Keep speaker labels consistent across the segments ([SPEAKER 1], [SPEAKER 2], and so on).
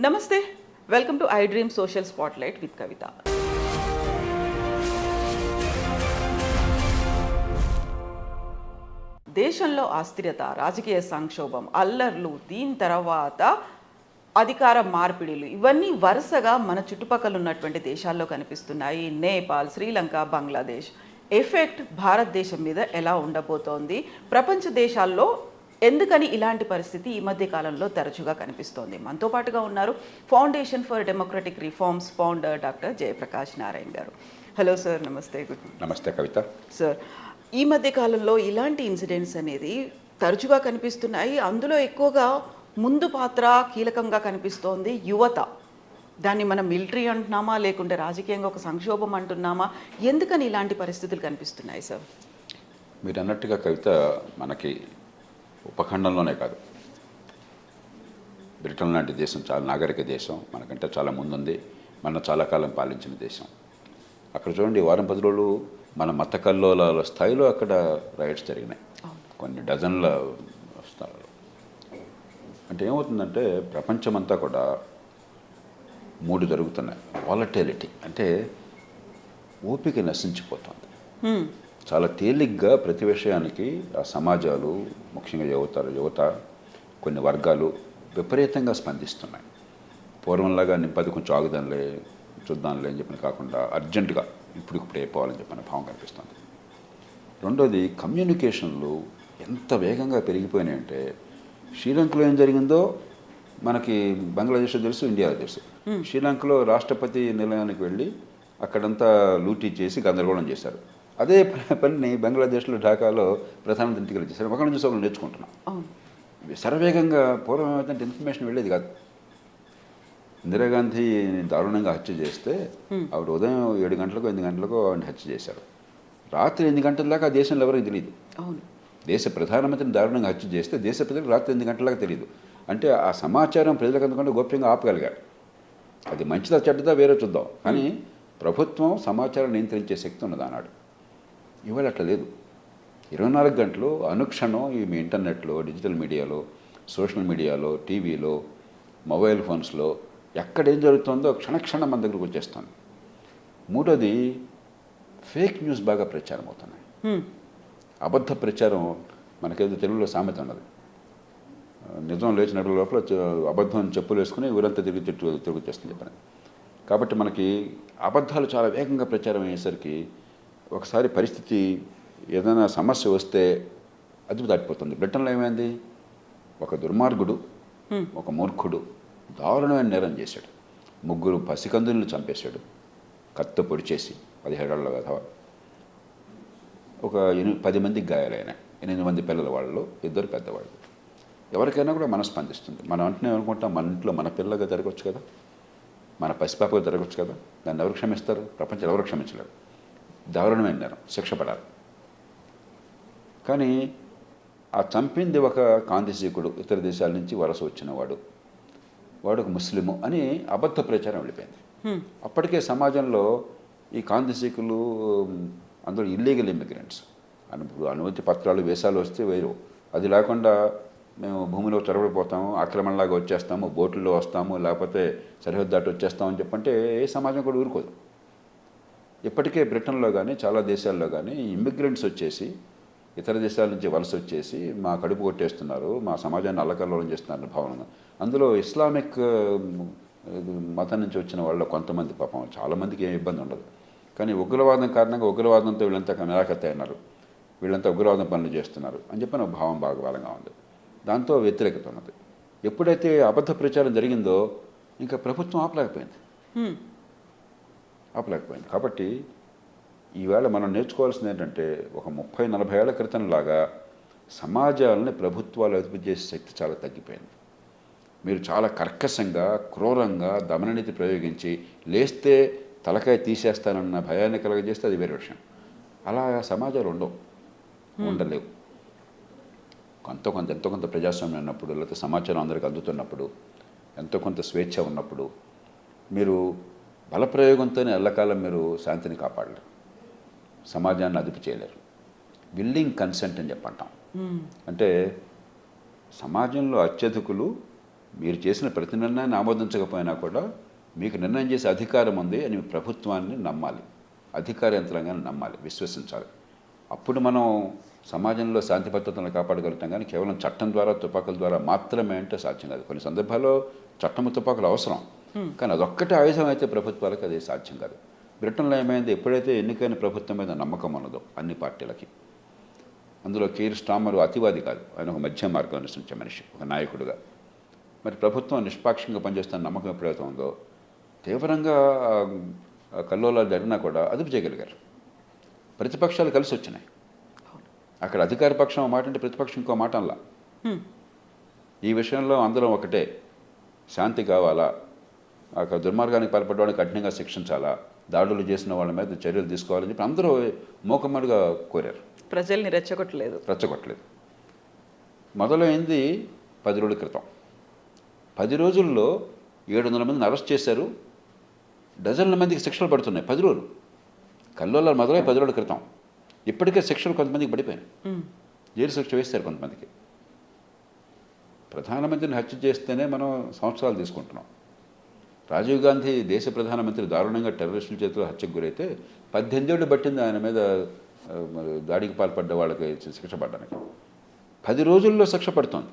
[SPEAKER 1] నమస్తే, welcome to iDream social spotlight with Kavitha. దేశంలో అస్థిరత, రాజకీయ సంక్షోభం, అల్లర్లు, దీని తర్వాత అధికార మార్పిడిలు ఇవన్నీ వరుసగా మన చుట్టుపక్కల ఉన్నటువంటి దేశాల్లో కనిపిస్తున్నాయి. నేపాల్, శ్రీలంక, బంగ్లాదేశ్. ఎఫెక్ట్ భారతదేశం మీద ఎలా ఉండబోతోంది? ప్రపంచ దేశాల్లో ఎందుకని ఇలాంటి పరిస్థితి ఈ మధ్య కాలంలో తరచుగా కనిపిస్తోంది? మనతో పాటుగా ఉన్నారు foundation for democratic reforms founder doctor Jayaprakash Narayan garu. Hello sir, నమస్తే. గుడ్
[SPEAKER 2] నమస్తే కవిత.
[SPEAKER 1] సార్, ఈ మధ్య కాలంలో ఇలాంటి ఇన్సిడెంట్స్ అనేది తరచుగా కనిపిస్తున్నాయి. అందులో ఎక్కువగా ముందు పాత్ర కీలకంగా కనిపిస్తోంది యువత. దాన్ని మనం మిలిటరీ అంటున్నామా, లేకుంటే రాజకీయంగా ఒక సంక్షోభం అంటున్నామా? ఎందుకని ఇలాంటి పరిస్థితులు కనిపిస్తున్నాయి సార్?
[SPEAKER 2] మీరు అన్నట్టుగా కవిత, మనకి ఉపఖండంలోనే కాదు, బ్రిటన్ లాంటి దేశం చాలా నాగరిక దేశం, మనకంటే చాలా ముందుంది, మన చాలా కాలం పాలించిన దేశం. అక్కడ చూడండి, వారం 10 రోజులు మన మత కల్లోలాల స్థాయిలో అక్కడ రైట్స్ జరిగినాయి, కొన్ని డజన్ల స్థలాలు. అంటే ఏమవుతుందంటే ప్రపంచమంతా కూడా 3 జరుగుతున్నాయి. వాలటిలిటీ అంటే ఓపిక నశించిపోతుంది. చాలా తేలిగ్గా ప్రతి విషయానికి ఆ సమాజాలు, ముఖ్యంగా యువత కొన్ని వర్గాలు విపరీతంగా స్పందిస్తున్నాయి. పూర్వంలాగా నింపది కొంచెం ఆగుదాంలే, చూద్దాంలే అని చెప్పిన కాకుండా అర్జెంటుగా ఇప్పుడు అయిపోవాలని చెప్పిన భావం కనిపిస్తుంది. రెండోది, కమ్యూనికేషన్లు ఎంత వేగంగా పెరిగిపోయినాయంటే, శ్రీలంకలో ఏం జరిగిందో మనకి బంగ్లాదేశ్లో తెలుసు, ఇండియాలో తెలుసు. శ్రీలంకలో రాష్ట్రపతి నిలయానికి వెళ్ళి అక్కడంతా లూటీ చేసి గందరగోళం చేశారు. అదే పనిని బంగ్లాదేశ్లో ఢాకాలో ప్రధానమంత్రి ఇంటికి వెళ్ళి చేశారు. ఒకరి నుంచి ఒకరు నేర్చుకుంటున్నాం. శరవేగంగా పూర్వం ఏమైందంటే ఇన్ఫర్మేషన్ వెళ్ళేది కాదు. ఇందిరాగాంధీ దారుణంగా హత్య చేస్తే ఆవిడ ఉదయం 7 గంటలకు 8 గంటలకు ఆవిడ హత్య చేశారు. రాత్రి 8 గంటల దాకా ఆ దేశంలో ఎవరికి తెలియదు. దేశ ప్రధానమంత్రిని దారుణంగా హత్య చేస్తే దేశ ప్రజలకు రాత్రి 8 గంటల దాకా తెలియదు. అంటే ఆ సమాచారం ప్రజలకు అందుకంటే గోప్యంగా ఆపగలిగారు. అది మంచిదా చెడ్డదా వేరే చూద్దాం, కానీ ప్రభుత్వం సమాచారం నియంత్రించే శక్తి ఉన్నది ఆనాడు. ఇవాళ అట్లా లేదు. 24 గంటలు అనుక్షణం ఈ ఇంటర్నెట్లో, డిజిటల్ మీడియాలో, సోషల్ మీడియాలో, టీవీలో, మొబైల్ ఫోన్స్లో ఎక్కడేం జరుగుతుందో క్షణక్షణం మన దగ్గరకు వచ్చేస్తుంది. మూడోది, ఫేక్ న్యూస్ బాగా ప్రచారం అవుతున్నాయి. అబద్ధ ప్రచారం. మనకేదో తెలుగులో సామెత ఉన్నది, నిజం లేచిన లోపల అబద్ధం చెప్పులు వేసుకుని ఊరంతా తిరుగుచేస్తుంది చెప్పని. కాబట్టి మనకి అబద్ధాలు చాలా వేగంగా ప్రచారం అయ్యేసరికి ఒకసారి పరిస్థితి, ఏదైనా సమస్య వస్తే అదుపు దాటిపోతుంది. బ్రిటన్లో ఏమైంది, ఒక దుర్మార్గుడు, ఒక మూర్ఖుడు దారుణమైన నేరం చేశాడు. 3 పసికందులను చంపేశాడు, కత్తితో పొడిచేసి 17 ఏళ్ల కథ. ఒక 10 మందికి గాయాలైనాయి. 8 మంది పిల్లల వాళ్ళు, 2 పెద్దవాళ్ళు. ఎవరికైనా కూడా మనం స్పందిస్తుంది. మనం అంటనే అనుకుంటాం, మన ఇంట్లో మన పిల్లగా జరగవచ్చు కదా, మన పసిపాపగా జరగవచ్చు కదా, దాన్ని ఎవరు క్షమిస్తారు? ప్రపంచంలో ఎవరు క్షమించలేరు. దారుణమైన నేరం, శిక్ష పడాలి. కానీ ఆ చంపింది ఒక కాంతిశీకుడు, ఇతర దేశాల నుంచి వలస వచ్చినవాడు, వాడు ఒక ముస్లిము అని అబద్ధ ప్రచారం వెళ్ళిపోయింది. అప్పటికే సమాజంలో ఈ కాంతిశీకులు అందులో ఇల్లీగల్ ఇమిగ్రెంట్స్, అనుమతి పత్రాలు వీసాలు వస్తే వేరు, అది లేకుండా మేము భూమిలో చొరబడిపోతాము, ఆక్రమణలాగా వచ్చేస్తాము, బోట్లలో వస్తాము, లేకపోతే సరిహద్దు దాటి వచ్చేస్తామని చెప్పంటే ఏ సమాజం కూడా ఊరుకోదు. ఇప్పటికే బ్రిటన్లో కానీ చాలా దేశాల్లో కానీ ఇమిగ్రెంట్స్ వచ్చేసి, ఇతర దేశాల నుంచి వలస వచ్చేసి మా కడుపు కొట్టేస్తున్నారు, మా సమాజాన్ని అల్లకల్లోలం చేస్తున్నారు భావన. అందులో ఇస్లామిక్ మతం నుంచి వచ్చిన వాళ్ళు కొంతమంది, పాపం చాలామందికి ఏం ఇబ్బంది ఉండదు, కానీ ఉగ్రవాదం కారణంగా ఉగ్రవాదంతో వీళ్ళంతా నిరాకత్త అయినారు, వీళ్ళంతా ఉగ్రవాదం పనులు చేస్తున్నారు అని చెప్పి నా భావం బాగా బలంగా ఉంది. దాంతో వ్యతిరేకత ఉన్నది. ఎప్పుడైతే అబద్ధ ప్రచారం జరిగిందో ఇంకా ప్రభుత్వం ఆపలేకపోయింది. కాబట్టి ఈవేళ మనం నేర్చుకోవాల్సింది ఏంటంటే, ఒక 30-40 ఏళ్ల క్రితంలాగా సమాజాలని ప్రభుత్వాలు అదుపు చేసే శక్తి చాలా తగ్గిపోయింది. మీరు చాలా కర్కశంగా, క్రూరంగా దమననీతి ప్రయోగించి లేస్తే తలకాయ తీసేస్తానన్న భయాన్ని కలగజేస్తే అది వేరే విషయం. అలా సమాజాలు ఉండలేవు. ఎంతో కొంత ప్రజాస్వామ్యం ఉన్నప్పుడు, లేకపోతే సమాచారం అందరికి అందుతున్నప్పుడు, ఎంతో కొంత స్వేచ్ఛ ఉన్నప్పుడు మీరు బలప్రయోగంతోనే ఎల్లకాలం మీరు శాంతిని కాపాడలేరు, సమాజాన్ని అదుపు చేయలేరు. విల్లింగ్ కన్సెంట్ అని చెప్పంటాం. అంటే సమాజంలో అత్యధికులు మీరు చేసిన ప్రతి నిర్ణయాన్ని ఆమోదించకపోయినా కూడా మీకు నిర్ణయం చేసే అధికారం ఉంది అని ప్రభుత్వాన్ని నమ్మాలి, అధికార యంత్రాంగాన్ని నమ్మాలి, విశ్వసించాలి. అప్పుడు మనం సమాజంలో శాంతి భద్రతలను కాపాడగలుగుతాం. కానీ కేవలం చట్టం ద్వారా, తుపాకుల ద్వారా మాత్రమే అంటే సాధ్యం కాదు. కొన్ని సందర్భాల్లో చట్టము తుపాకులు అవసరం, కానీ అదొక్కటే ఆయుధం అయితే ప్రభుత్వాలకు అది సాధ్యం కాదు. బ్రిటన్లో ఏమైంది, ఎప్పుడైతే ఎన్నికైన ప్రభుత్వం మీద నమ్మకం ఉన్నదో అన్ని పార్టీలకి, అందులో కీర్ స్టామర్ అతివాది కాదు, ఆయన ఒక మధ్య మార్గం అనుసరించే మనిషి, ఒక నాయకుడుగా. మరి ప్రభుత్వం నిష్పాక్షంగా పనిచేస్తున్న నమ్మకం ఎప్పుడైతే ఉందో తీవ్రంగా కల్లోలాలు జరిగినా కూడా అదుపు చేయగలిగారు. ప్రతిపక్షాలు కలిసి వచ్చినాయి. అక్కడ అధికార పక్షం ఒక మాట అంటే ప్రతిపక్షం ఇంకో మాట అనలా. ఈ విషయంలో అందరం ఒకటే, శాంతి కావాలా, అక్కడ దుర్మార్గానికి పాల్పడడానికి కఠినంగా శిక్షించాలా, దాడులు చేసిన వాళ్ళ మీద చర్యలు తీసుకోవాలని చెప్పి అందరూ మూకమ్మడిగా కోరారు.
[SPEAKER 1] ప్రజల్ని రెచ్చగొట్టలేదు.
[SPEAKER 2] మొదలైంది 10 రోజుల క్రితం. 10 రోజుల్లో 700 మందిని అరెస్ట్ చేశారు, డజన్ల మందికి శిక్షలు పడుతున్నాయి. 10 రోజులు కల్లోలాలు మొదలై 10 రోజుల క్రితం. ఇప్పటికే శిక్షలు కొంతమందికి పడిపోయినాయి, జైలు శిక్ష వేస్తారు కొంతమందికి. ప్రధానమంత్రిని హత్య చేస్తేనే మనం సంవత్సరాలు తీసుకుంటున్నాం. రాజీవ్ గాంధీ దేశ ప్రధానమంత్రి దారుణంగా టెర్రరిస్టుల చేతిలో హత్యకు గురైతే 18 ఏళ్ళు పట్టింది ఆయన మీద దాడికి పాల్పడ్డ వాళ్ళకి శిక్ష పడడానికి. 10 రోజుల్లో శిక్ష పడుతోంది.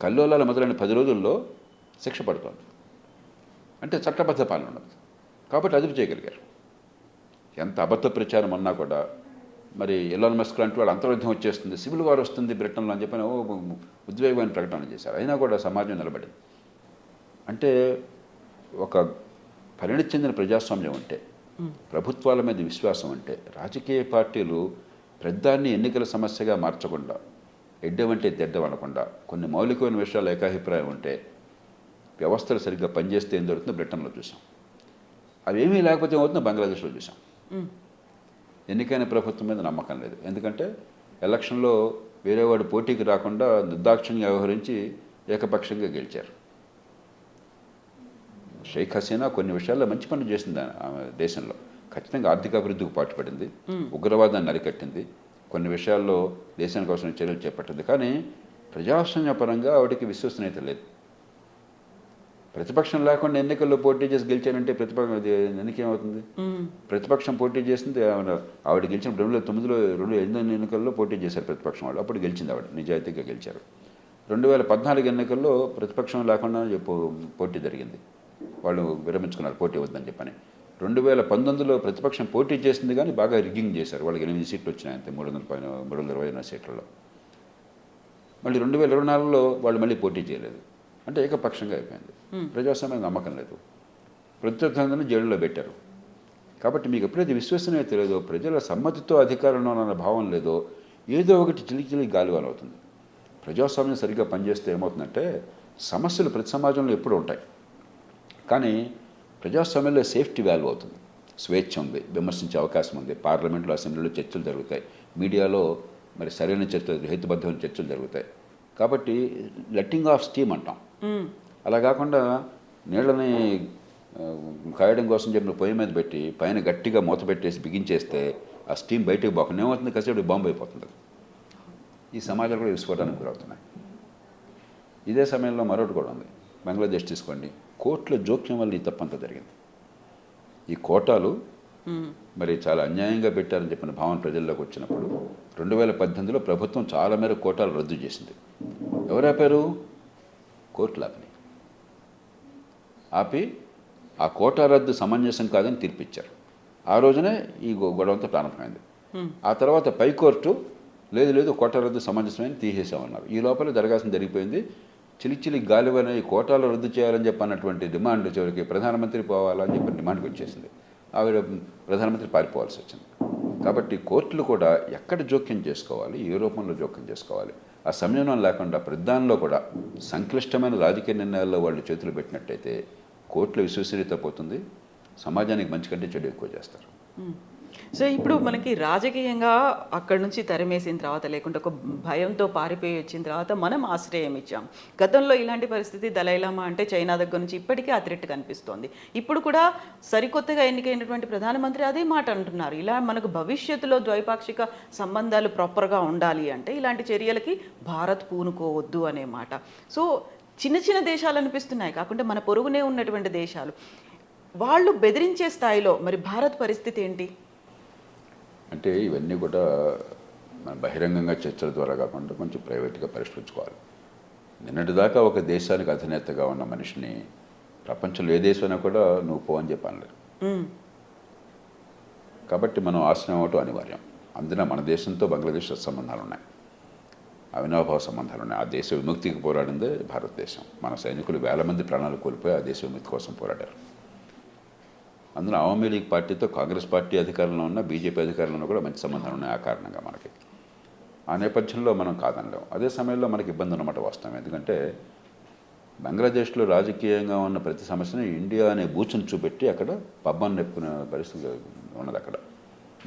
[SPEAKER 2] కల్లోలాల మొదలైన 10 రోజుల్లో శిక్ష పడుతోంది. అంటే చట్టబద్ధ పాలన ఉన్నది కాబట్టి అదుపు చేయగలిగారు. ఎంత అబద్ధ ప్రచారం అన్నా కూడా మరి ఎలాన్ మస్క్ లాంటి వాళ్ళు అంతర్యుద్ధం వచ్చేస్తుంది, సివిల్ వార్ వస్తుంది బ్రిటన్లో అని చెప్పి ఉద్వేగమైన ప్రకటన చేశారు. అయినా కూడా సమాజం నిలబడింది. అంటే ఒక పరిణితి చెందిన ప్రజాస్వామ్యం అంటే, ప్రభుత్వాల మీద విశ్వాసం అంటే, రాజకీయ పార్టీలు ప్రధాన్ని ఎన్నికల సమస్యగా మార్చకుండా, ఎడ్డవంటే తెడ్డం అనకుండా, కొన్ని మౌలికమైన విషయాలు ఏకాభిప్రాయం ఉంటే, వ్యవస్థలు సరిగ్గా పనిచేస్తే ఏం దొరుకుతుందో బ్రిటన్లో చూసాం. అవేమీ లేకపోతే ఏమవుతుందో బంగ్లాదేశ్లో చూసాం. ఎన్నికైన ప్రభుత్వం మీద నమ్మకం లేదు. ఎందుకంటే ఎలక్షన్లో వేరేవాడు పోటీకి రాకుండా నిర్దాక్షిణ్యంగా వ్యవహరించి ఏకపక్షంగా గెలిచారు. షేక్ హసీనా కొన్ని విషయాల్లో మంచి పనులు చేసింది ఆమె దేశంలో. ఖచ్చితంగా ఆర్థిక అభివృద్ధికి పాటుపడింది, ఉగ్రవాదాన్ని అరికట్టింది, కొన్ని విషయాల్లో దేశానికి అవసరం చర్యలు చేపట్టింది. కానీ ప్రజాస్వామ్యపరంగా ఆవిడకి విశ్వసనీయత లేదు. ప్రతిపక్షం లేకుండా ఎన్నికల్లో పోటీ చేసి గెలిచారంటే ఎన్నికేమవుతుంది? ప్రతిపక్షం పోటీ చేసింది, ఆవిడ గెలిచిన 2009 ఎన్నికల్లో పోటీ చేశారు ప్రతిపక్షం వాళ్ళు, అప్పుడు గెలిచింది ఆవిడ, నిజాయితీగా గెలిచారు. 2014 ఎన్నికల్లో ప్రతిపక్షం లేకుండా పోటీ జరిగింది, వాళ్ళు విరమించుకున్నారు, పోటీ వద్దని చెప్పని. 2019లో ప్రతిపక్షం పోటీ చేసింది కానీ బాగా రిగ్గింగ్ చేశారు, వాళ్ళకి 8 సీట్లు వచ్చినాయి అంతే, 320 సీట్లలో. మళ్ళీ 2024లో వాళ్ళు మళ్ళీ పోటీ చేయలేదు, అంటే ఏకపక్షంగా అయిపోయింది. ప్రజాస్వామ్యం నమ్మకం లేదు, ప్రత్యర్థులను జైలులో పెట్టారు. కాబట్టి మీకు ఎప్పుడైతే విశ్వసనీయత లేదో, ప్రజల సమ్మతితో అధికారంలో అన్న భావం లేదో, ఏదో ఒకటి చిలికి గాలివాలు అవుతుంది. ప్రజాస్వామ్యం సరిగ్గా పనిచేస్తే ఏమవుతుందంటే, సమస్యలు ప్రతి సమాజంలో ఎప్పుడు ఉంటాయి, కానీ ప్రజాస్వామ్యంలో సేఫ్టీ వాల్యూ అవుతుంది. స్వేచ్ఛ ఉంది, విమర్శించే అవకాశం ఉంది, పార్లమెంట్లో అసెంబ్లీలో చర్చలు జరుగుతాయి, మీడియాలో మరి సరైన చర్చలు, హేతుబద్ధమైన చర్చలు జరుగుతాయి. కాబట్టి లెట్టింగ్ ఆఫ్ స్టీమ్ అంటాం. అలా కాకుండా నీళ్ళని కాయడం కోసం చెప్పిన పొయ్యి మీద పెట్టి పైన గట్టిగా మూత పెట్టేసి బిగించేస్తే ఆ స్టీమ్ బయటకు పోకుండా ఏమవుతుంది, కసేపు బాంబు అయిపోతుంది. ఈ సమాజాలు కూడా విస్ఫోటానికి గురవుతున్నాయి. ఇదే సమయంలో మరొకటి కూడా ఉంది. బంగ్లాదేశ్ తీసుకోండి, కోర్టుల జోక్యం వల్ల ఈ తప్పంతా జరిగింది. ఈ కోటాలు మరి చాలా అన్యాయంగా పెట్టారని చెప్పిన భావన ప్రజల్లోకి వచ్చినప్పుడు 2018లో ప్రభుత్వం చాలా మేర కోటాలు రద్దు చేసింది. ఎవరు ఆపారు? కోర్టులు ఆపి ఆ కోటా రద్దు సమంజసం కాదని తీర్పిచ్చారు. ఆ రోజునే ఈ గొడవంతా ప్రారంభమైంది. ఆ తర్వాత పైకోర్టు లేదు కోటా రద్దు సమంజసమని తీసేసామన్నారు. ఈ లోపల జరగాల్సిన జరిగిపోయింది. చిలిచిలి గాలివనే ఈ కోటాలు రద్దు చేయాలని చెప్పి అన్నటువంటి డిమాండ్ చివరికి ప్రధానమంత్రి పోవాలని చెప్పి డిమాండ్కి వచ్చేసింది. ఆవిడ ప్రధానమంత్రి పారిపోవాల్సి వచ్చింది. కాబట్టి కోర్టులు కూడా ఎక్కడ జోక్యం చేసుకోవాలి, ఏ రూపంలో జోక్యం చేసుకోవాలి, ఆ సంయమనం లేకుండా ప్రధానంలో కూడా సంక్లిష్టమైన రాజకీయ నిర్ణయాల్లో వాళ్ళు చేతులు పెట్టినట్టయితే కోర్టుల విశ్వసనీయత పోతుంది, సమాజానికి మంచి కంటే చెడు ఎక్కువ చేస్తారు.
[SPEAKER 1] సో ఇప్పుడు మనకి రాజకీయంగా అక్కడి నుంచి తరిమేసిన తర్వాత, లేకుంటే ఒక భయంతో పారిపోయి వచ్చిన తర్వాత మనం ఆశ్రయం ఇచ్చాం. గతంలో ఇలాంటి పరిస్థితి దలైలామా అంటే చైనా దగ్గర నుంచి ఇప్పటికీ ఆ థ్రెట్ కనిపిస్తోంది. ఇప్పుడు కూడా సరికొత్తగా ఎన్నికైనటువంటి ప్రధానమంత్రి అదే మాట అంటున్నారు. ఇలా మనకు భవిష్యత్తులో ద్వైపాక్షిక సంబంధాలు ప్రాపర్గా ఉండాలి అంటే ఇలాంటి చర్యలకి భారత్ పూనుకోవద్దు అనే మాట. సో చిన్న చిన్న దేశాలు అనిపిస్తున్నాయి, కాకుంటే మన పొరుగునే ఉన్నటువంటి దేశాలు వాళ్ళు బెదిరించే స్థాయిలో మరి భారత్ పరిస్థితి ఏంటి?
[SPEAKER 2] అంటే ఇవన్నీ కూడా మన బహిరంగంగా చర్చల ద్వారా కాకుండా కొంచెం ప్రైవేట్గా పరిష్కరించుకోవాలి. నిన్నటిదాకా ఒక దేశానికి అధినేతగా ఉన్న మనిషిని ప్రపంచంలో ఏ దేశమైనా కూడా నువ్వు పో అని చెప్పనలేదు. కాబట్టి మనం ఆశ్రయం అవటం అనివార్యం. అందున మన దేశంతో బంగ్లాదేశ్ సంబంధాలు ఉన్నాయి, అవినాభావ సంబంధాలు ఉన్నాయి. ఆ దేశ విముక్తికి పోరాడిందే భారతదేశం. మన సైనికులు వేల మంది ప్రాణాలు కోల్పోయి ఆ దేశ విముక్తి కోసం పోరాడారు. అందులో అవామీ లీగ్ పార్టీతో కాంగ్రెస్ పార్టీ అధికారంలో ఉన్న, బీజేపీ అధికారంలో ఉన్న కూడా మంచి సంబంధాలు ఉన్నాయి. ఆ కారణంగా మనకి ఆ నేపథ్యంలో మనం కాదనలేం. అదే సమయంలో మనకి ఇబ్బంది ఉన్నమాట వాస్తవం. ఎందుకంటే బంగ్లాదేశ్లో రాజకీయంగా ఉన్న ప్రతి సమస్యని ఇండియా అనే బూచును చూపెట్టి అక్కడ పబ్బాన్ని నెప్పుకునే పరిస్థితి ఉన్నది. అక్కడ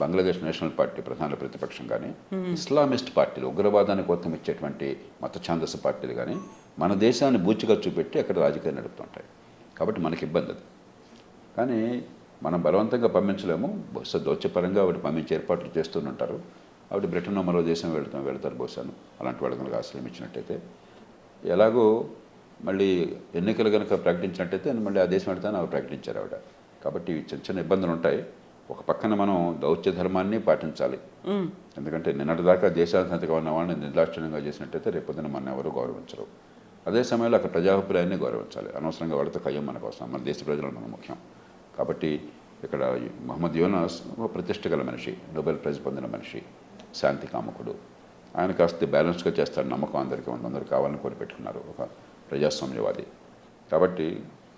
[SPEAKER 2] బంగ్లాదేశ్ నేషనల్ పార్టీ ప్రధాన ప్రతిపక్షం కానీ, ఇస్లామిస్ట్ పార్టీలు ఉగ్రవాదానికి కోతం ఇచ్చేటువంటి మత ఛాందస పార్టీలు కానీ మన దేశాన్ని బూచిగా చూపెట్టి అక్కడ రాజకీయాలు నడుపుతుంటాయి. కాబట్టి మనకి ఇబ్బంది అది. కానీ మనం బలవంతంగా పంపించలేము. బహుశా దౌత్యపరంగా ఆవిడ పంపించే ఏర్పాట్లు చేస్తూనే ఆవిడ బ్రిటన్ మరో దేశం వెళ్తారు బహుశాను. అలాంటి వాళ్ళ కనుక ఆశ్రయం ఇచ్చినట్టయితే, ఎలాగో మళ్ళీ ఎన్నికలు కనుక ప్రకటించినట్టయితే మళ్ళీ ఆ దేశం వెళ్తాను ఆవిడ ప్రకటించారు ఆవిడ. కాబట్టి చిన్న చిన్న ఇబ్బందులు ఉంటాయి. ఒక పక్కన మనం దౌత్య ధర్మాన్ని పాటించాలి. ఎందుకంటే నిన్నటిదాకా దేశాధినేతగా ఉన్న వాళ్ళని నిర్దాక్షిణ్యంగా చేసినట్టయితే రేపొద్దున మన ఎవరు గౌరవించరు. అదే సమయంలో అక్కడ ప్రజాభిప్రాయాన్ని గౌరవించాలి. అనవసరంగా వాళ్ళతో కయ్యం మన కోసం, మన దేశ ప్రజలు మన ముఖ్యం. కాబట్టి ఇక్కడ మహమ్మద్ యూనస్ ఒక ప్రతిష్ట గల మనిషి, నోబెల్ ప్రైజ్ పొందిన మనిషి, శాంతి కాముకుడు. ఆయన కాస్త బ్యాలెన్స్గా చేస్తాడు నమ్మకం అందరికీ ఉంది. అందరూ కావాలని కోరిపెట్టుకున్నారు. ఒక ప్రజాస్వామ్యవాది. కాబట్టి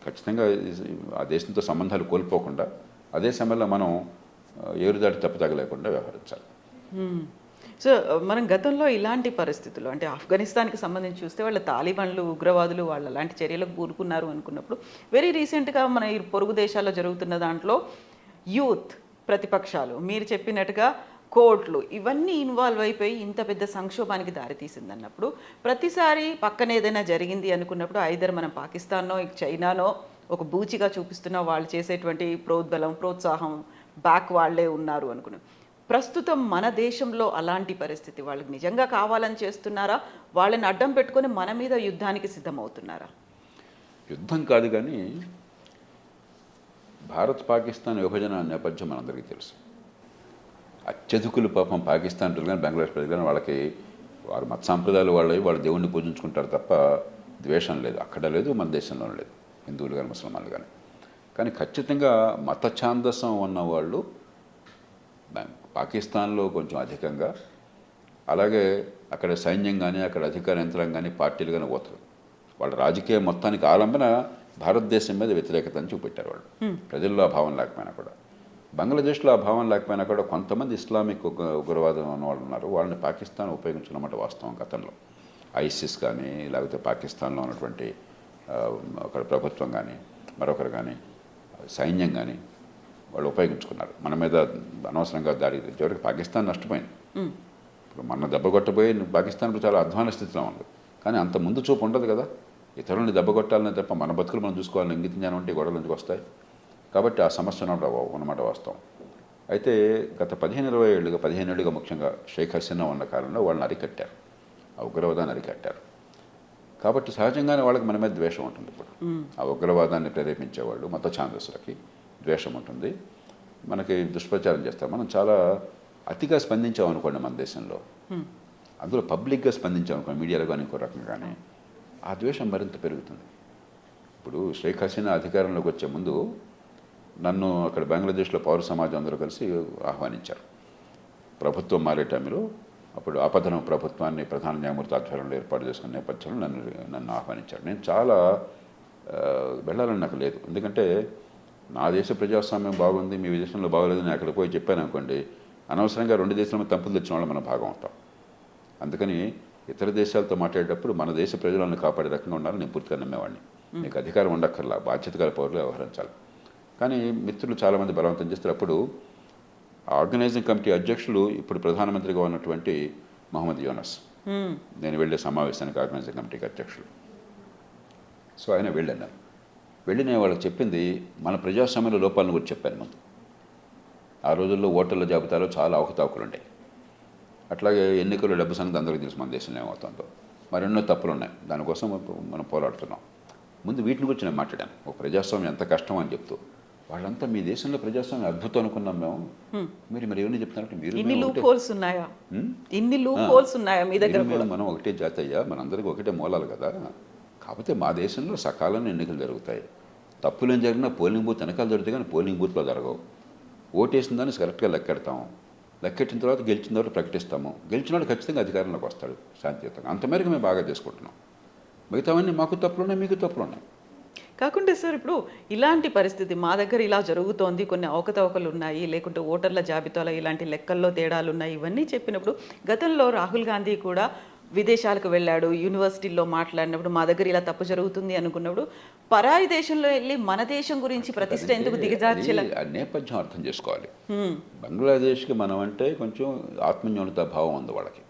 [SPEAKER 2] ఖచ్చితంగా ఆ దేశంతో సంబంధాలు కోల్పోకుండా అదే సమయంలో మనం ఏరుదాటి తప్పతగలేకుండా వ్యవహరించాలి.
[SPEAKER 1] సో మనం గతంలో ఇలాంటి పరిస్థితులు అంటే ఆఫ్ఘనిస్తాన్కి సంబంధించి చూస్తే వాళ్ళ తాలిబాన్లు, ఉగ్రవాదులు వాళ్ళు అలాంటి చర్యలకు కూరుకున్నారు అనుకున్నప్పుడు వెరీ రీసెంట్గా మన ఈ పొరుగు దేశాల్లో జరుగుతున్న దాంట్లో యూత్, ప్రతిపక్షాలు, మీరు చెప్పినట్టుగా కోర్టులు ఇవన్నీ ఇన్వాల్వ్ అయిపోయి ఇంత పెద్ద సంక్షోభానికి దారితీసింది అన్నప్పుడు ప్రతిసారి పక్కన ఏదైనా జరిగింది అనుకున్నప్పుడు ఐదర్ మనం పాకిస్తాన్నో చైనానో ఒక బూచిగా చూపిస్తున్న వాళ్ళు చేసేటువంటి ప్రోద్బలం, ప్రోత్సాహం బ్యాక్ వాళ్ళే ఉన్నారు అనుకున్నాం. ప్రస్తుతం మన దేశంలో అలాంటి పరిస్థితి వాళ్ళకి నిజంగా కావాలని చేస్తున్నారా? వాళ్ళని అడ్డం పెట్టుకొని మన మీద యుద్ధానికి సిద్ధమవుతున్నారా?
[SPEAKER 2] యుద్ధం కాదు కానీ భారత్ పాకిస్తాన్ విభజన నేపథ్యం మనందరికీ తెలుసు. అత్యధికులు పాపం పాకిస్తాన్ ప్రజలు కానీ బంగ్లాదేశ్ ప్రజలు కానీ వాళ్ళకి వారు మత సాంప్రదాయాలు వాళ్ళు దేవుణ్ణి పూజించుకుంటారు తప్ప ద్వేషం లేదు. అక్కడ లేదు, మన దేశంలోనే లేదు, హిందువులు కానీ ముసల్మాన్లు కానీ. కానీ ఖచ్చితంగా మత ఛాందసం ఉన్నవాళ్ళు పాకిస్తాన్లో కొంచెం అధికంగా, అలాగే అక్కడ సైన్యం కానీ అక్కడ అధికార యంత్రాంగం కానీ పార్టీలు కానీ పోతారు. వాళ్ళ రాజకీయ మొత్తానికి ఆలంబన భారతదేశం మీద వ్యతిరేకతను చూపెట్టారు వాళ్ళు. ప్రజల్లో ఆ భావం లేకపోయినా కూడా, బంగ్లాదేశ్లో ఆ భావం లేకపోయినా కూడా కొంతమంది ఇస్లామిక్ ఉగ్రవాదం ఉన్న వాళ్ళు ఉన్నారు. వాళ్ళని పాకిస్తాన్ ఉపయోగించుకున్నమాట వాస్తవం. గతంలో ఐసిస్ కానీ లేకపోతే పాకిస్తాన్లో ఉన్నటువంటి ఒక ప్రభుత్వం కానీ మరొకరు కానీ సైన్యం కానీ వాళ్ళు ఉపయోగించుకున్నారు. మన మీద అనవసరంగా దాడి. చివరికి పాకిస్తాన్ నష్టపోయింది. ఇప్పుడు మన దెబ్బ కొట్టబోయి పాకిస్తాన్ చాలా అధ్వాన స్థితిలో ఉంది. కానీ అంత ముందు చూపు ఉండదు కదా. ఇతరులని దెబ్బ కొట్టాలనే తప్ప మన బతుకులు మనం చూసుకోవాలని ఇంగిత జ్ఞానం అంటే గొడవల నుంచి వస్తాయి. కాబట్టి ఆ సమస్య ఉన్నమాట వాస్తవం. అయితే గత 15 ఏళ్ళుగా ముఖ్యంగా షేక్ హసీనా ఉన్న కాలంలో వాళ్ళని అరికట్టారు, ఆ ఉగ్రవాదాన్ని అరికట్టారు. కాబట్టి సహజంగానే వాళ్ళకి మన మీద ద్వేషం ఉంటుంది. ఇప్పుడు ఆ ఉగ్రవాదాన్ని ప్రేరేపించేవాళ్ళు, మత ఛాందసులకి ద్వేషం ఉంటుంది. మనకి దుష్ప్రచారం చేస్తారు. మనం చాలా అతిగా స్పందించామనుకోండి మన దేశంలో, అందులో పబ్లిక్గా స్పందించామనుకోండి, మీడియాలో కానీ ఇంకో రకంగా కానీ, ఆ ద్వేషం మరింత పెరుగుతుంది. ఇప్పుడు షేక్ హసీనా అధికారంలోకి వచ్చే ముందు నన్ను అక్కడ బంగ్లాదేశ్లో పౌర సమాజం అందరూ కలిసి ఆహ్వానించారు. ప్రభుత్వం మారే టైంలో అప్పుడు ఆపధనం ప్రభుత్వాన్ని ప్రధాన న్యాయమూర్తి ఆధ్వర్యంలో ఏర్పాటు చేసుకున్న నేపథ్యంలో నన్ను ఆహ్వానించారు. నేను చాలా వెళ్ళాలని నాకు లేదు. ఎందుకంటే నా దేశ ప్రజాస్వామ్యం బాగుంది, మీ దేశంలో బాగోలేదు, నేను అక్కడ పోయి చెప్పాను అనుకోండి, అనవసరంగా రెండు దేశాల తప్పులు తెచ్చిన వాళ్ళు మనం భాగం అవుతాం. అందుకని ఇతర దేశాలతో మాట్లాడేటప్పుడు మన దేశ ప్రజలను కాపాడే రకంగా ఉండాలని నేను పూర్తిగా నమ్మేవాడిని. నీకు అధికారం ఉండక్కర్లా, బాధ్యత గల పౌరులు వ్యవహరించాలి. కానీ మిత్రులు చాలామంది బలవంతం చేస్తారు. అప్పుడు ఆర్గనైజింగ్ కమిటీ అధ్యక్షులు ఇప్పుడు ప్రధానమంత్రిగా ఉన్నటువంటి మహమ్మద్ యూనస్, నేను వెళ్ళే సమావేశానికి ఆర్గనైజింగ్ కమిటీకి అధ్యక్షులు. సో ఆయన వెళ్ళి నేను వాళ్ళకి చెప్పింది మన ప్రజాస్వామ్యంలో లోపాలను గురించి చెప్పాను ముందు. ఆ రోజుల్లో ఓటర్ల జాబితాలో చాలా అవకతవకలు ఉంటాయి. అట్లాగే ఎన్నికల్లో డబ్బు సంగతి అందరికీ తెలుసు మన దేశంలో ఏమవుతుందో. మరెన్నో తప్పులు ఉన్నాయి. దానికోసం మనం పోరాడుతున్నాం. ముందు వీటిని గురించి నేను మాట్లాడాను. ఒక ప్రజాస్వామ్యం ఎంత కష్టం అని చెప్తూ, వాళ్ళంతా మీ దేశంలో ప్రజాస్వామ్యం అద్భుతం అనుకున్నాం మేము, మరి ఏమని చెప్తున్నారంటే మీరు
[SPEAKER 1] ఇన్ని
[SPEAKER 2] మేము
[SPEAKER 1] లూప్
[SPEAKER 2] ఒకటే.
[SPEAKER 1] హోల్స్ ఉన్నాయా? ఇన్ని లూప్ హోల్స్ ఉన్నాయా మీ దగ్గర
[SPEAKER 2] మీరు
[SPEAKER 1] కూడా?
[SPEAKER 2] మనం ఒకటే జాతి అయ్యా, మనందరికీ ఒకటే మూలాలు కదా. కాకపోతే మా దేశంలో సకాలంలో ఎన్నికలు జరుగుతాయి. తప్పులు ఏం జరిగినా పోలింగ్ బూత్ వెనకాల జరుగుతాయి, కానీ పోలింగ్ బూత్లో జరగవు. ఓటేసిన దాన్ని కరెక్ట్గా లెక్కెడతాము. లెక్కెట్టిన తర్వాత గెలిచిన తర్వాత ప్రకటిస్తాము. గెలిచిన వాడు ఖచ్చితంగా అధికారంలోకి వస్తాడు శాంతియుతంగా. అంతమేరకు మేము బాగా చేసుకుంటున్నాం. మిగతావన్నీ మాకు తప్పులు ఉన్నాయి, మీకు తప్పులు ఉన్నాయి.
[SPEAKER 1] కాకుంటే సార్, ఇప్పుడు ఇలాంటి పరిస్థితి మా దగ్గర ఇలా జరుగుతోంది, కొన్ని అవకతవకలు ఉన్నాయి, లేకుంటే ఓటర్ల జాబితాలో ఇలాంటి లెక్కల్లో తేడాలు ఉన్నాయి, ఇవన్నీ చెప్పినప్పుడు గతంలో రాహుల్ గాంధీ కూడా విదేశాలకు వెళ్ళాడు, యూనివర్సిటీల్లో మాట్లాడినప్పుడు మా దగ్గర ఇలా తప్పు జరుగుతుంది అనుకున్నప్పుడు పరాయి దేశంలో వెళ్ళి మన దేశం గురించి ప్రతిష్ట ఎందుకు దిగజార్చేలా?
[SPEAKER 2] ఆ నేపథ్యం అర్థం చేసుకోవాలి. బంగ్లాదేశ్కి మనం అంటే కొంచెం ఆత్మన్యూనత భావం ఉంది వాళ్ళకి.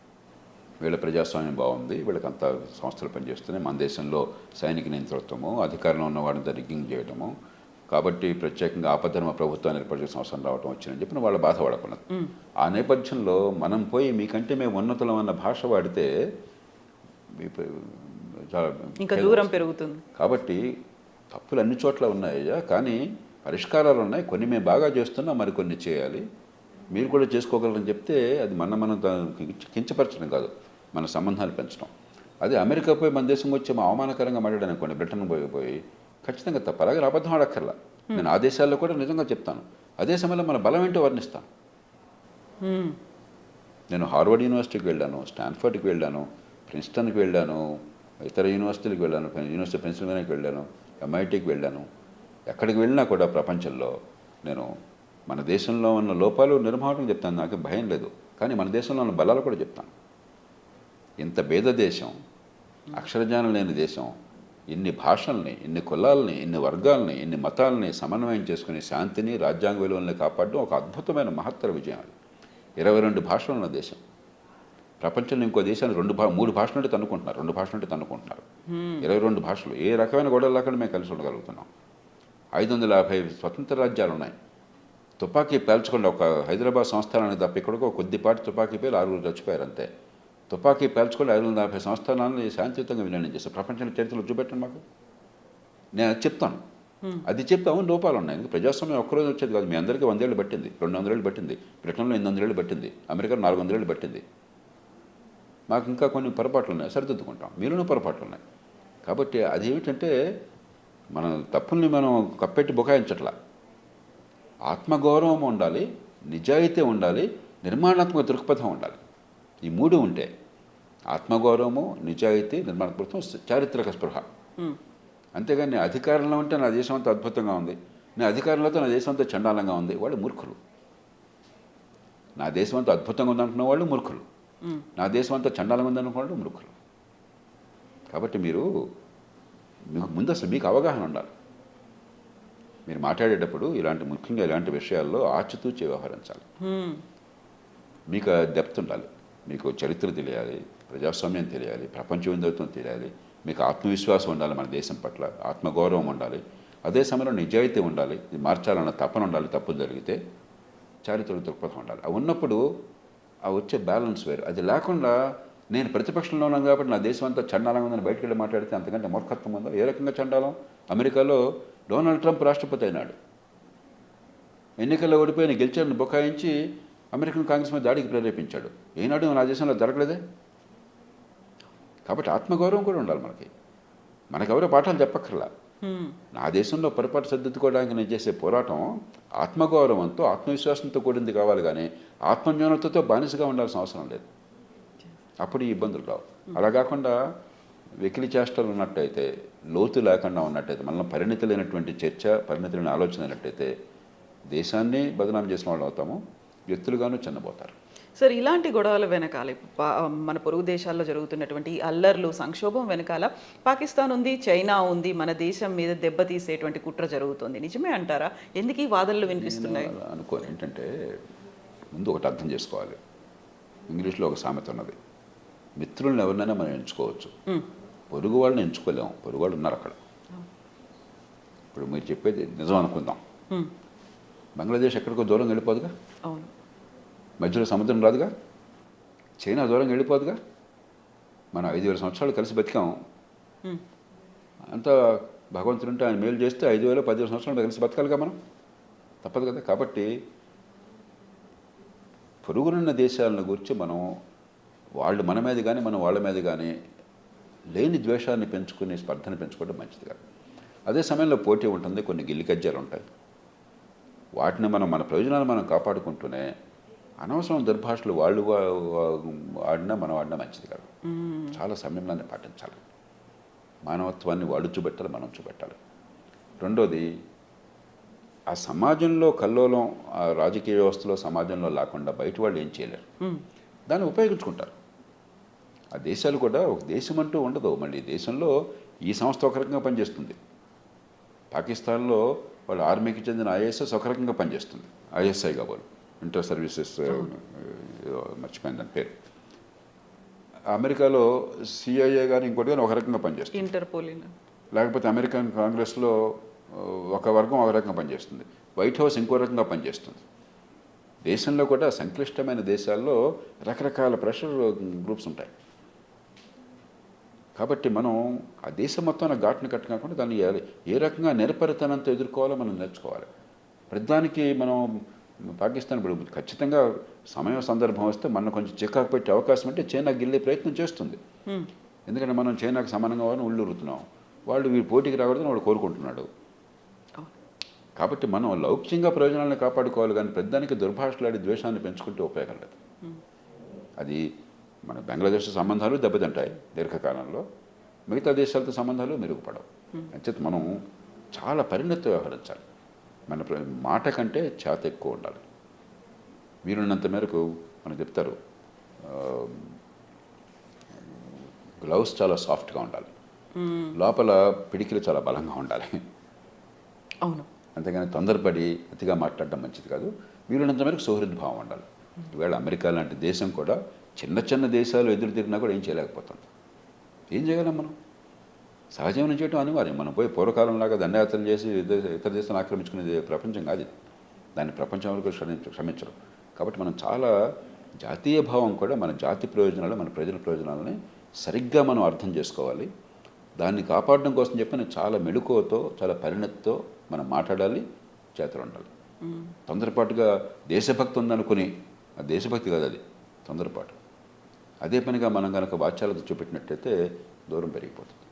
[SPEAKER 2] వీళ్ళ ప్రజాస్వామ్యం బాగుంది, వీళ్ళకి అంతా సంస్థలు పనిచేస్తున్నాయి. మన దేశంలో సైనిక నియంతృత్వము, అధికారంలో ఉన్న వాడిని రిగ్గింగ్ చేయడము, కాబట్టి ప్రత్యేకంగా ఆపద్ధర్మ ప్రభుత్వాన్ని ఏర్పాటు చేసిన అవసరం రావడం వచ్చిందని చెప్పి వాళ్ళు బాధపడకున్నది. ఆ నేపథ్యంలో మనం పోయి మీకంటే మేము ఉన్నతులం అన్న భాష వాడితే
[SPEAKER 1] ఇంకా దూరం పెరుగుతుంది.
[SPEAKER 2] కాబట్టి తప్పులు అన్ని చోట్ల ఉన్నాయ్యా, కానీ పరిష్కారాలు ఉన్నాయి. కొన్ని మేము బాగా చేస్తున్నాం, మరి కొన్ని చేయాలి, మీరు కూడా చేసుకోగలరని చెప్తే అది మనం కించపరచడం కాదు, మన సంబంధాలు పెంచడం. అదే అమెరికా పోయి మన దేశం వచ్చి మా అవమానకరంగా మాట్లాడాను అనుకోండి, బ్రిటన్ పోయి ఖచ్చితంగా తప్ప. అలాగే అబద్ధం ఆడక్కర్లా. నేను ఆ దేశాల్లో కూడా నిజంగా చెప్తాను. అదే సమయంలో మన బలం ఏంటో వర్ణిస్తాను. నేను హార్వర్డ్ యూనివర్సిటీకి వెళ్ళాను, స్టాన్ఫర్డ్కి వెళ్ళాను, ప్రిన్స్టన్కి వెళ్ళాను, ఇతర యూనివర్సిటీలకు వెళ్ళాను, యూనివర్సిటీ పెన్సిల్వేనియాకి వెళ్ళాను, ఎంఐటీకి వెళ్ళాను. ఎక్కడికి వెళ్ళినా కూడా ప్రపంచంలో నేను మన దేశంలో ఉన్న లోపాలు నిర్మాణం చెప్తాను, నాకు భయం లేదు. కానీ మన దేశంలో ఉన్న బలాలు కూడా చెప్తాను. ఇంత భేద దేశం, అక్షరజ్ఞానం లేని దేశం, ఇన్ని భాషల్ని, ఇన్ని కులాలని, ఇన్ని వర్గాలని, ఇన్ని మతాలని సమన్వయం చేసుకుని శాంతిని, రాజ్యాంగ విలువల్ని కాపాడడం ఒక అద్భుతమైన మహత్తర విజయం. అది 22 భాషలు ఉన్న దేశం. ప్రపంచంలో ఇంకో దేశాన్ని 3 భాషలు అంటే తన్నుకుంటున్నారు, 2 భాషలు అంటే తన్నుకుంటున్నారు. 22 భాషలు, ఏ రకమైన గొడవలు లేకుండా మేము కలిసి ఉండగలుగుతున్నాం. 550 స్వతంత్ర రాజ్యాలు ఉన్నాయి. తుపాకీ పేల్చకుండా ఒక హైదరాబాద్ సంస్థానానికి తప్ప ఇక్కడికో కొద్దిపాటి తుపాకీ పేరు 6 చచ్చిపోయారు అంతే. తుపాకీ పేల్చుకొని 550 సంస్థానాలను శాంతియుతంగా విలీనం చేస్తారు. ప్రపంచంలో చరిత్రలో చూపెట్టండి మాకు. నేను అది చెప్తాను. అది చెప్తే అవును లోపాలు ఉన్నాయి. ప్రజాస్వామ్యం ఒక్కరోజు వచ్చేది కాదు. మీ అందరికీ 100 ఏళ్ళు పట్టింది, 200 ఏళ్ళు పట్టింది, బ్రిటన్లో 800 ఏళ్ళు పట్టింది, అమెరికాలో 400 ఏళ్ళు పట్టింది. మాకు ఇంకా కొన్ని పొరపాట్లు ఉన్నాయి, సరిదిద్దుకుంటాం. మీలోనూ పొరపాట్లు ఉన్నాయి. కాబట్టి అదేమిటంటే మన తప్పుల్ని మనం కప్పెట్టి బుకాయించట్లా. ఆత్మగౌరవం ఉండాలి, నిజాయితీ ఉండాలి, నిర్మాణాత్మక దృక్పథం ఉండాలి. ఈ 3 ఉంటే ఆత్మగౌరవము, నిజాయితీ, నిర్మాణాత్మకత్వం, చారిత్రక స్పృహ. అంతేగాని నేను అధికారంలో ఉంటే నా దేశం అంతా అద్భుతంగా ఉంది, నేను అధికారంలో నా దేశం అంతా చండాలంగా ఉంది, వాళ్ళు మూర్ఖులు. నా దేశం అంతా అద్భుతంగా ఉందనుకున్న వాళ్ళు మూర్ఖులు, నా దేశం అంతా చండాలంగా ఉందనుకున్న వాళ్ళు మూర్ఖులు. కాబట్టి మీకు ముందు అసలు మీకు అవగాహన ఉండాలి. మీరు మాట్లాడేటప్పుడు ముఖ్యంగా ఇలాంటి విషయాల్లో ఆచితూచి వ్యవహరించాలి. మీకు డెప్త్ ఉండాలి, మీకు చరిత్ర తెలియాలి, ప్రజాస్వామ్యం తెలియాలి, ప్రపంచ విందత్వం తెలియాలి, మీకు ఆత్మవిశ్వాసం ఉండాలి, మన దేశం పట్ల ఆత్మగౌరవం ఉండాలి, అదే సమయంలో నిజాయితీ ఉండాలి, ఇది మార్చాలన్న తపన ఉండాలి, తప్పులు జరిగితే చారిత్రక దృక్పథం ఉండాలి. అవి ఉన్నప్పుడు ఆ వచ్చే బ్యాలెన్స్ వేరు. అది లేకుండా నేను ప్రతిపక్షంలో ఉన్నాను కాబట్టి నా దేశం అంతా చండాలంగా ఉందని బయటకు వెళ్ళి మాట్లాడితే అంతకంటే మూర్ఖత్వం ఉందా? ఏ రకంగా చండాలం? అమెరికాలో డొనాల్డ్ ట్రంప్ రాష్ట్రపతి అయినాడు, ఎన్నికల్లో ఓడిపోయిన గెలిచాడని బుకాయించి అమెరికన్ కాంగ్రెస్ మీద దాడికి ప్రేరేపించాడు. ఏనాడు నా దేశంలో జరగలేదే. కాబట్టి ఆత్మగౌరవం కూడా ఉండాలి మనకెవరో పాఠాలు చెప్పక్కర్లా. నా దేశంలో పొరపాటు సర్దిద్దుకోవడానికి నేను చేసే పోరాటం ఆత్మగౌరవంతో, ఆత్మవిశ్వాసంతో కూడింది కావాలి, కానీ ఆత్మన్యూనతతో బానిసగా ఉండాల్సిన అవసరం లేదు. అప్పుడు ఈ ఇబ్బందులు రావు. అలా కాకుండా వెకిలి చేష్టలు ఉన్నట్టయితే, లోతు లేకుండా ఉన్నట్టయితే, మనలో పరిణితి లేనటువంటి చర్చ, పరిణితి లేని ఆలోచన అయినట్టయితే దేశాన్ని బదనాం చేసిన వాళ్ళు అవుతాము, వ్యక్తులుగాను చిన్నబోతారు.
[SPEAKER 1] సార్, ఇలాంటి గొడవల వెనకాల మన పొరుగు దేశాల్లో జరుగుతున్నటువంటి అల్లర్లు, సంక్షోభం వెనకాల పాకిస్తాన్ ఉంది, చైనా ఉంది, మన దేశం మీద దెబ్బతీసేటువంటి కుట్ర జరుగుతుంది. నిజమే అంటారా? ఎందుకు ఈ వాదనలు వినిపిస్తున్నాయి?
[SPEAKER 2] అనుకోని ఏంటంటే ముందు ఒకటి అర్థం చేసుకోవాలి. ఇంగ్లీష్లో ఒక సామెత ఉన్నది, మిత్రులను ఎవరినైనా మనం ఎంచుకోవచ్చు, పొరుగు వాళ్ళని ఎంచుకోలేము. పొరుగు వాళ్ళు ఉన్నారు అక్కడ. ఇప్పుడు మీరు చెప్పేది నిజం అనుకుందాం. బంగ్లాదేశ్ ఎక్కడికో దూరం వెళ్ళిపోదుగా,
[SPEAKER 1] అవును,
[SPEAKER 2] మధ్యలో సముద్రం రాదుగా, చైనా దూరం వెళ్ళిపోదుగా. మనం 5,000 సంవత్సరాలు కలిసి బతికాం. అంతా భగవంతుడుంటే ఆయన మేలు చేస్తే 5,000 10,000 సంవత్సరాలు కలిసి బతకాలిగా మనం, తప్పదు కదా. కాబట్టి పొరుగునున్న దేశాలను గురించి మనం వాళ్ళు మన మీద కానీ మనం వాళ్ళ మీద కానీ లేని ద్వేషాన్ని పెంచుకుని స్పర్ధను పెంచుకోవడం మంచిది కాదు. అదే సమయంలో పోటీ ఉంటుంది, కొన్ని గిల్లికజ్జాలు ఉంటాయి. వాటిని మనం మన ప్రయోజనాలు మనం కాపాడుకుంటూనే అనవసరం దుర్భాషలు వాళ్ళు ఆడినా మనం ఆడినా మంచిది కాదు. చాలా సంయమనాన్ని పాటించాలి. మానవత్వాన్ని వాళ్ళు చూపెట్టాలి, మనం చూపెట్టాలి. రెండోది, ఆ సమాజంలో కల్లోలం, ఆ రాజకీయ వ్యవస్థలో సమాజంలో లేకుండా బయట వాళ్ళు ఏం చేయలేరు, దాన్ని ఉపయోగించుకుంటారు. ఆ దేశాలు కూడా ఒక దేశం అంటూ ఉండదు. మళ్ళీ దేశంలో ఈ సంస్థ ఒక రకంగా పనిచేస్తుంది, పాకిస్తాన్లో వాళ్ళ ఆర్మీకి చెందిన ఐఎస్ఎస్ ఒక రకంగా పనిచేస్తుంది, ఐఎస్ఐ కాబోలు, ఇంటర్ సర్వీసెస్, మర్చిపోయింది దాని పేరు. అమెరికాలో సిఐఏ కానీ ఇంకోటి కానీ ఒక రకంగా పనిచేస్తుంది,
[SPEAKER 1] ఇంటర్పోల్.
[SPEAKER 2] లేకపోతే అమెరికన్ కాంగ్రెస్లో ఒక వర్గం ఒక రకంగా పనిచేస్తుంది, వైట్ హౌస్ ఇంకో రకంగా పనిచేస్తుంది. దేశంలో కూడా సంక్లిష్టమైన దేశాల్లో రకరకాల ప్రెషర్ గ్రూప్స్ ఉంటాయి. కాబట్టి మనం ఆ దేశం మొత్తం ఘాటుని కట్టుకోకుండా దాన్ని ఏ రకంగా నిరపరితనంతో ఎదుర్కోవాలో మనం నేర్చుకోవాలి. ప్రతిదానికి మనం పాకిస్తాన్ ఇప్పుడు ఖచ్చితంగా సమయం సందర్భం వస్తే మనం కొంచెం చికాకు పెట్టే అవకాశం అంటే చైనా గిల్లే ప్రయత్నం చేస్తుంది. ఎందుకంటే మనం చైనాకు సమానంగా వాళ్ళని ఉళ్ళురుతున్నాం, వాళ్ళు వీరు పోటీకి రాకూడదని వాడు కోరుకుంటున్నాడు. కాబట్టి మనం లౌక్యంగా ప్రయోజనాలను కాపాడుకోవాలి, కానీ ప్రతిదానికి దుర్భాషలాడి ద్వేషాన్ని పెంచుకుంటే ఉపయోగం లేదు. అది మన బంగ్లాదేశ్ సంబంధాలు దెబ్బతింటాయి దీర్ఘకాలంలో, మిగతా దేశాలతో సంబంధాలు మెరుగుపడవు. అంచేత మనం చాలా పరిణతి వ్యవహరించాలి. మన మాట కంటే చేత ఎక్కువ ఉండాలి. వీరున్నంత మేరకు మనకు చెప్తారు, గ్లౌస్ చాలా సాఫ్ట్గా ఉండాలి, లోపల పిడికిలు చాలా బలంగా ఉండాలి.
[SPEAKER 1] అవును.
[SPEAKER 2] అంతేగాని తొందరపడి అతిగా మాట్లాడడం మంచిది కాదు. వీరున్నంత మేరకు సౌహృద్భావం ఉండాలి. ఈవేళ అమెరికా లాంటి దేశం కూడా చిన్న చిన్న దేశాలు ఎదురు తిరిగినా కూడా ఏం చేయలేకపోతుంది. ఏం చేయగలం మనం? సహజీవనం చేయడం అనివార్యం. మనం పోయి పూర్వకాలంలాగా దండయాత్రలు చేసి ఇతర దేశాలను ఆక్రమించుకునేది ప్రపంచం కాదు. దాన్ని ప్రపంచం వరకు క్షమించరు. కాబట్టి మనం చాలా జాతీయ భావం కూడా, మన జాతి ప్రయోజనాలు, మన ప్రజల ప్రయోజనాలని సరిగ్గా మనం అర్థం చేసుకోవాలి. దాన్ని కాపాడడం కోసం చెప్పిన చాలా మెళుకువతో, చాలా పరిణతితో మనం మాట్లాడాలి, చేతులు ఉండాలి. తొందరపాటుగా దేశభక్తి ఉందనుకుని, ఆ దేశభక్తి కాదు, అది తొందరపాటు. అదే పనిగా మనం కనుక వాచ్యాలతో చూపెట్టినట్టయితే దూరం పెరిగిపోతుంది.